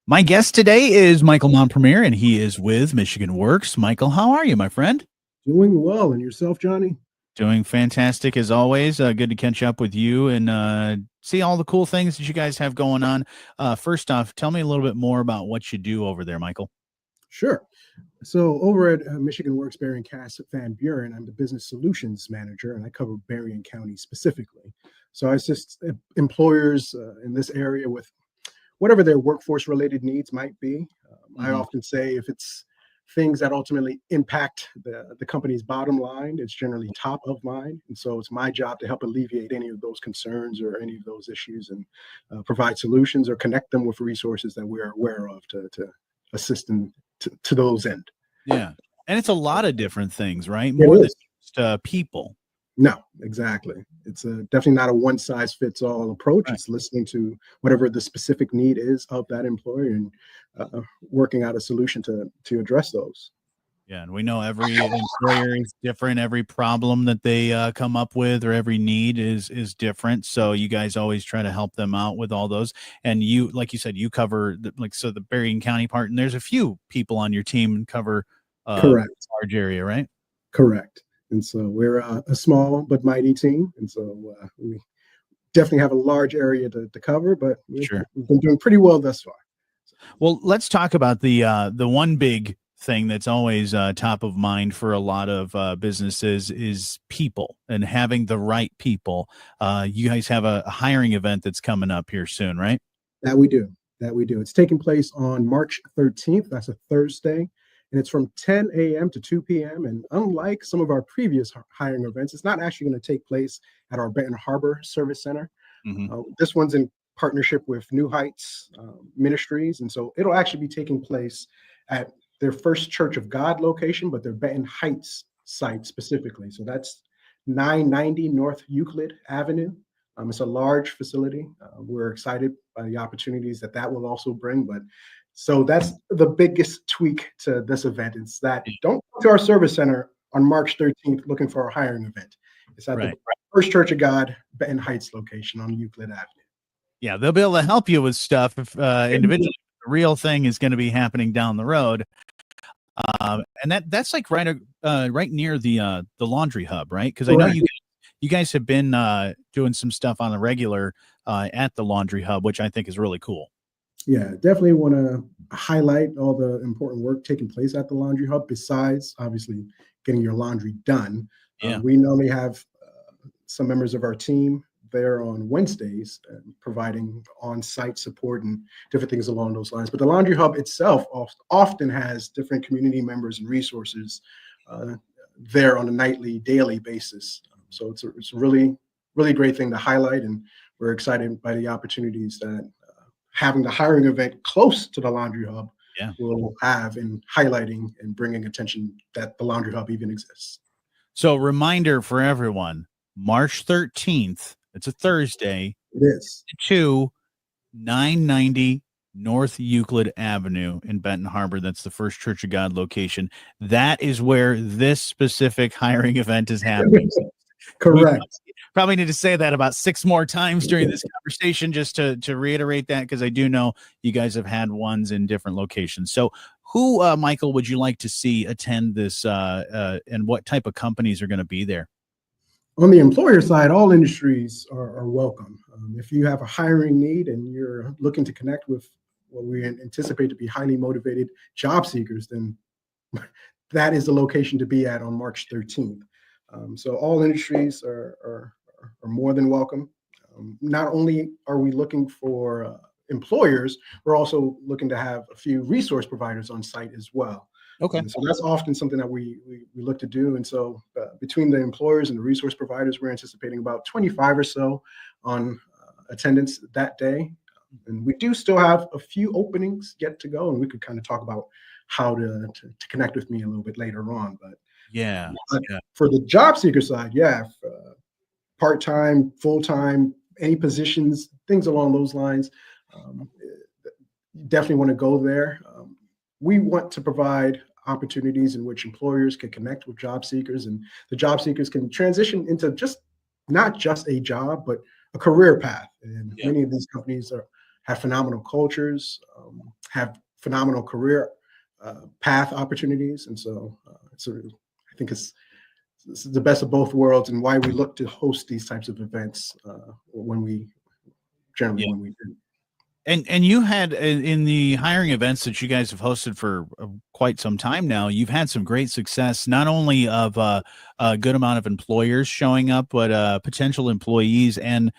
My guest today is Michael Mompremier, and he is with Michigan Works. Michael, how are you, my friend? Doing well. And yourself, Johnny? Doing fantastic as always. Good to catch up with you and see all the cool things that you guys have going on. First off, tell me a little bit more about what you do over there, Michael. Sure. So over at Michigan Works Berrien Cass Van Buren, I'm the business solutions manager, and I cover Berrien County specifically. So I assist employers in this area with whatever their workforce related needs might be. I Mhm. often say if it's things that ultimately impact the company's bottom line, it's generally top of mind. And so it's my job to help alleviate any of those concerns or any of those issues and provide solutions or connect them with resources that we're aware of to assist them to those end. Yeah. And it's a lot of different things, right? It More than is. just people. No, exactly. It's definitely not a one size fits all approach. Right. It's listening to whatever the specific need is of that employer and working out a solution to address those. Yeah, and we know every employer is different. Every problem that they come up with, or every need is different. So you guys always try to help them out with all those. And you, like you said, you cover the Berrien County part, and there's a few people on your team and cover Correct. large area, right? Correct. And so we're a small but mighty team. And so we definitely have a large area to cover, but Sure. we've been doing pretty well thus far. Well, let's talk about the one big thing that's always top of mind for a lot of businesses is people and having the right people. You guys have a hiring event that's coming up here soon, right? That we do. That we do. It's taking place on March 13th. That's a Thursday. And it's from 10 a.m. to 2 p.m. And unlike some of our previous hiring events, it's not actually going to take place at our Benton Harbor Service Center. Hmm. This one's in partnership with New Heights Ministries. And so it'll actually be taking place at their First Church of God location, but their Benton Heights site specifically. So that's 990 North Euclid Avenue. It's a large facility. We're excited by the opportunities that will also bring. But so that's the biggest tweak to this event. It's that don't go to our service center on March 13th looking for a hiring event. It's at the Right. First Church of God, Benton Heights location on Euclid Avenue. Yeah, they'll be able to help you with stuff if individually. The real thing is going to be happening down the road, and that's like right near the laundry hub, right? Because I know Correct. you guys have been doing some stuff on the regular at the laundry hub, which I think is really cool. Yeah, definitely want to highlight all the important work taking place at the laundry hub, besides obviously getting your laundry done. Yeah. We normally have some members of our team there on Wednesdays, providing on-site support and different things along those lines. But the Laundry Hub itself often has different community members and resources there on a nightly, daily basis. So it's a really, really great thing to highlight, and we're excited by the opportunities that having the hiring event close to the Laundry Hub Yeah. will have in highlighting and bringing attention that the Laundry Hub even exists. So reminder for everyone, March 13th, it's a Thursday, It is. to 990 North Euclid Avenue in Benton Harbor. That's the First Church of God location. That is where this specific hiring event is happening. Correct. Probably need to say that about 6 more times during this conversation just to reiterate that, because I do know you guys have had ones in different locations. So who, Michael, would you like to see attend this and what type of companies are going to be there? On the employer side, all industries are welcome. If you have a hiring need and you're looking to connect with what we anticipate to be highly motivated job seekers, then that is the location to be at on March 13th. So all industries are more than welcome. Not only are we looking for employers, we're also looking to have a few resource providers on site as well. Okay. So that's often something that we look to do. And so between the employers and the resource providers, we're anticipating about 25 or so on attendance that day. And we do still have a few openings yet to go, and we could kind of talk about how to connect with me a little bit later on. But Yeah. for the job seeker side, part-time, full-time, any positions, things along those lines, definitely want to go there. We want to provide opportunities in which employers can connect with job seekers, and the job seekers can transition into not just a job, but a career path. And many of these companies have phenomenal cultures, have phenomenal career path opportunities. And so I think it's the best of both worlds, and why we look to host these types of events when we do. And you had in the hiring events that you guys have hosted for quite some time now, you've had some great success, not only of a good amount of employers showing up, but potential employees and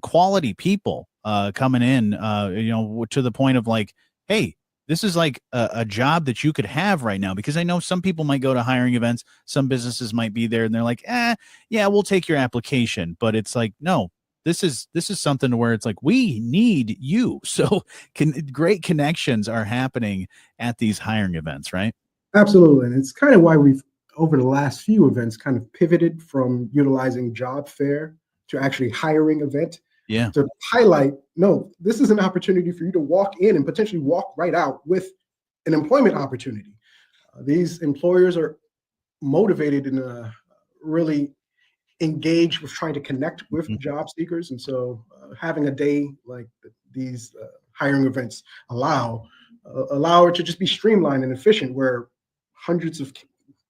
quality people coming in, to the point of like, hey, this is like a job that you could have right now. Because I know some people might go to hiring events, some businesses might be there and they're like, yeah, we'll take your application. But it's like, no, this is something where it's like, we need you. So great connections are happening at these hiring events, right? Absolutely. And it's kind of why we've, over the last few events, kind of pivoted from utilizing job fair to actually hiring event, Yeah. to highlight, no, this is an opportunity for you to walk in and potentially walk right out with an employment opportunity. These employers are motivated and really engaged with trying to connect with job seekers. And so having a day like these hiring events allow it to just be streamlined and efficient, where hundreds of,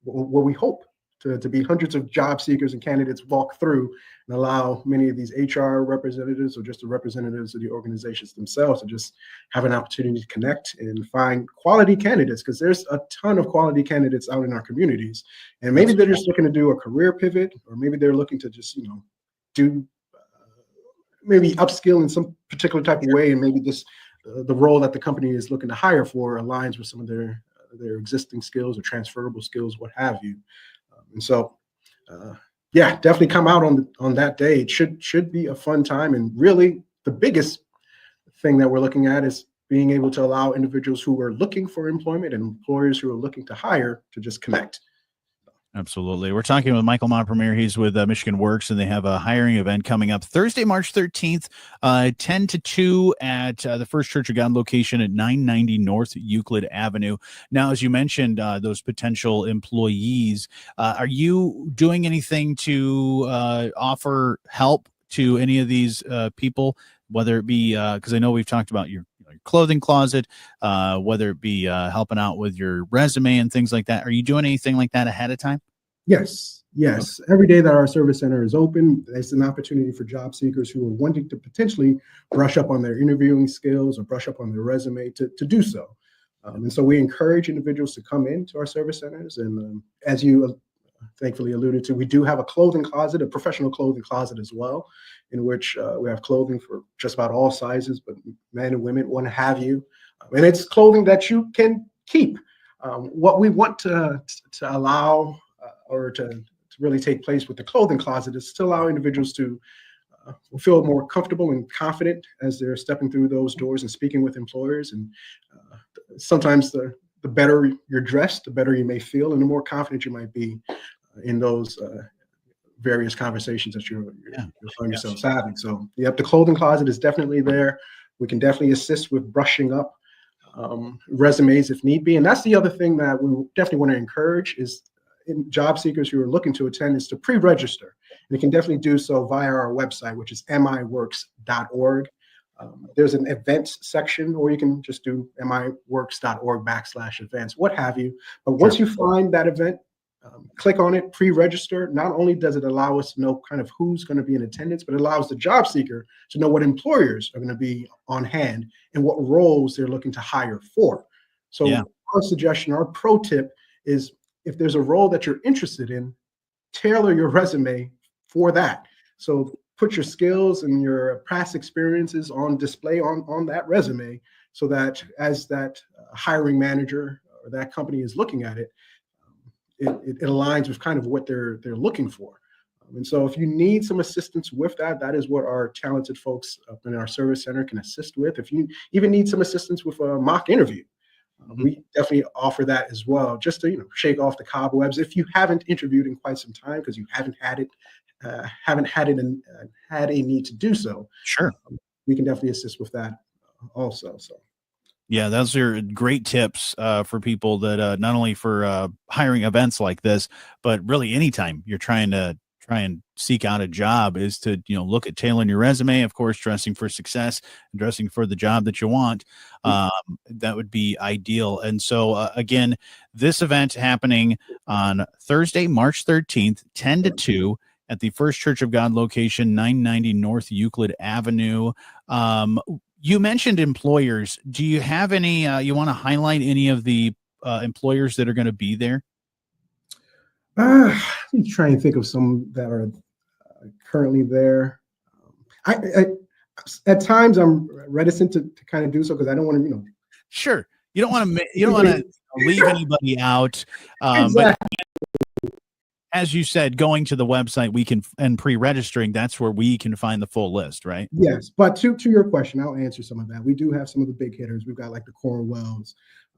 what we hope to be hundreds of job seekers and candidates walk through, and allow many of these HR representatives or just the representatives of the organizations themselves to just have an opportunity to connect and find quality candidates, because there's a ton of quality candidates out in our communities. And maybe they're just looking to do a career pivot, or maybe they're looking to just, do maybe upskill in some particular type of way, and maybe this the role that the company is looking to hire for aligns with some of their existing skills or transferable skills, what have you. And so, yeah, definitely come out on that day. It should be a fun time. And really, the biggest thing that we're looking at is being able to allow individuals who are looking for employment and employers who are looking to hire to just connect. Absolutely. We're talking with Michael Mompremier. He's with Michigan Works, and they have a hiring event coming up Thursday, March 13th, 10 to 2 at the First Church of God location at 990 North Euclid Avenue. Now, as you mentioned, those potential employees, are you doing anything to offer help to any of these people, whether it be, because I know we've talked about your clothing closet, whether it be helping out with your resume and things like that. Are you doing anything like that ahead of time? Yes. Every day that our service center is open, it's an opportunity for job seekers who are wanting to potentially brush up on their interviewing skills or brush up on their resume to do so. And so we encourage individuals to come into our service centers. And as you thankfully alluded to, we do have a clothing closet, a professional clothing closet as well, in which we have clothing for just about all sizes, but men and women, what have you. And it's clothing that you can keep. What we want to allow or to really take place with the clothing closet is to allow individuals to feel more comfortable and confident as they're stepping through those doors and speaking with employers. And sometimes the better you're dressed, the better you may feel, and the more confident you might be in those various conversations that you'll find yourselves having. So, yep, the clothing closet is definitely there. We can definitely assist with brushing up resumes if need be. And that's the other thing that we definitely want to encourage is in job seekers who are looking to attend is to pre-register. And you can definitely do so via our website, which is miworks.org. There's an events section, or you can just do miworks.org/events, what have you. But once you find that event, click on it, pre-register. Not only does it allow us to know kind of who's going to be in attendance, but it allows the job seeker to know what employers are going to be on hand and what roles they're looking to hire for. So our suggestion, our pro tip is, if there's a role that you're interested in, tailor your resume for that. So put your skills and your past experiences on display on that resume, so that as that hiring manager or that company is looking at it, it aligns with kind of what they're looking for. And so if you need some assistance with that, that is what our talented folks up in our service center can assist with. If you even need some assistance with a mock interview, we definitely offer that as well, just to shake off the cobwebs. If you haven't interviewed in quite some time because you haven't had and had a need to do so, we can definitely assist with that also. So. Yeah, those are great tips for people that not only for hiring events like this, but really anytime you're trying to seek out a job is to, look at tailoring your resume, of course, dressing for success and dressing for the job that you want. That would be ideal. And so, again, this event happening on Thursday, March 13th, 10 to 2 at the First Church of God location, 990 North Euclid Avenue. You mentioned employers. Do you have any, you want to highlight any of the employers that are going to be there? Let me try and think of some that are currently there. I at times I'm reticent to kind of do so because I don't want to, Sure. You don't want to leave anybody out. Exactly. But as you said, going to the website, and pre-registering, that's where we can find the full list, right? Yes. But to your question, I'll answer some of that. We do have some of the big hitters. We've got like the Cornwells.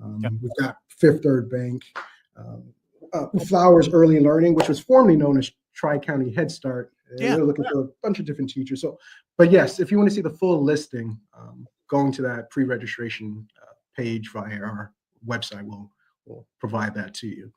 We've got Fifth Third Bank, Flowers Early Learning, which was formerly known as Tri-County Head Start. They're looking for a bunch of different teachers. So, but yes, if you want to see the full listing, going to that pre-registration page via our website will provide that to you.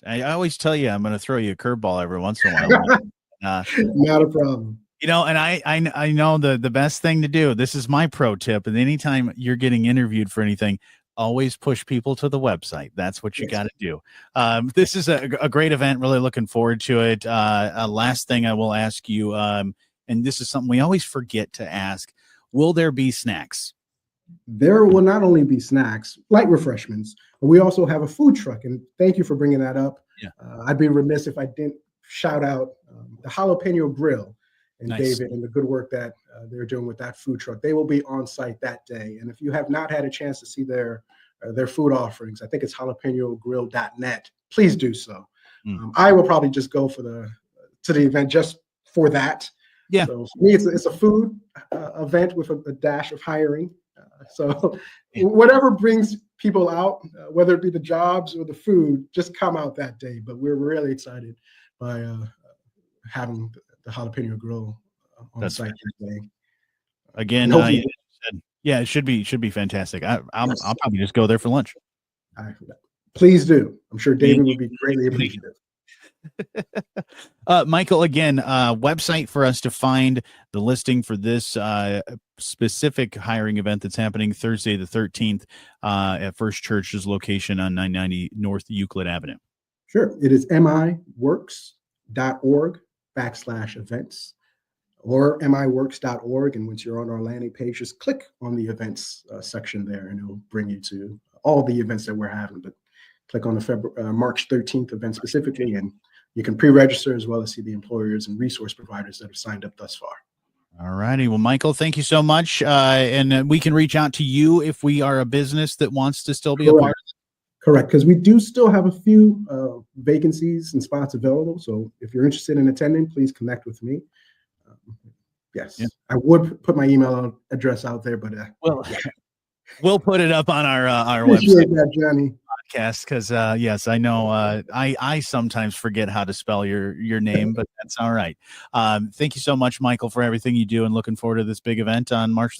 I always tell you I'm going to throw you a curveball every once in a while. Not a problem. And I know the best thing to do. This is my pro tip. And anytime you're getting interviewed for anything, always push people to the website. That's what you got to do. This is a great event. Really looking forward to it. Last thing I will ask you, and this is something we always forget to ask: will there be snacks? There will not only be snacks, light refreshments, but we also have a food truck. And thank you for bringing that up. Yeah. I'd be remiss if I didn't shout out the Jalapeno Grill and David and the good work that they're doing with that food truck. They will be on site that day. And if you have not had a chance to see their food offerings, I think it's jalapenogrill.net. Please do so. I will probably just go to the event just for that. Yeah. So for me, it's a food event with a dash of hiring. So whatever brings people out, whether it be the jobs or the food, just come out that day. But we're really excited by having the Jalapeno Grill on site that day. Again, it should be fantastic. I'll probably just go there for lunch. Please do. I'm sure David would be greatly appreciative. Michael, again, website for us to find the listing for this specific hiring event that's happening Thursday the 13th at First Church's location on 990 North Euclid Avenue. Sure. It is miworks.org/events or miworks.org. And once you're on our landing page, just click on the events section there and it'll bring you to all the events that we're having. But click on the March 13th event specifically, and you can pre-register as well as see the employers and resource providers that have signed up thus far. All righty. Well, Michael, thank you so much. And we can reach out to you if we are a business that wants to still be a part of it. Correct, because we do still have a few vacancies and spots available. So if you're interested in attending, please connect with me. Yes, yeah. I would put my email address out there, but we'll put it up on our Appreciate website. That, Johnny. Podcast, because yes, I know I sometimes forget how to spell your name, but that's all right. Thank you so much, Michael, for everything you do, and looking forward to this big event on March 13th.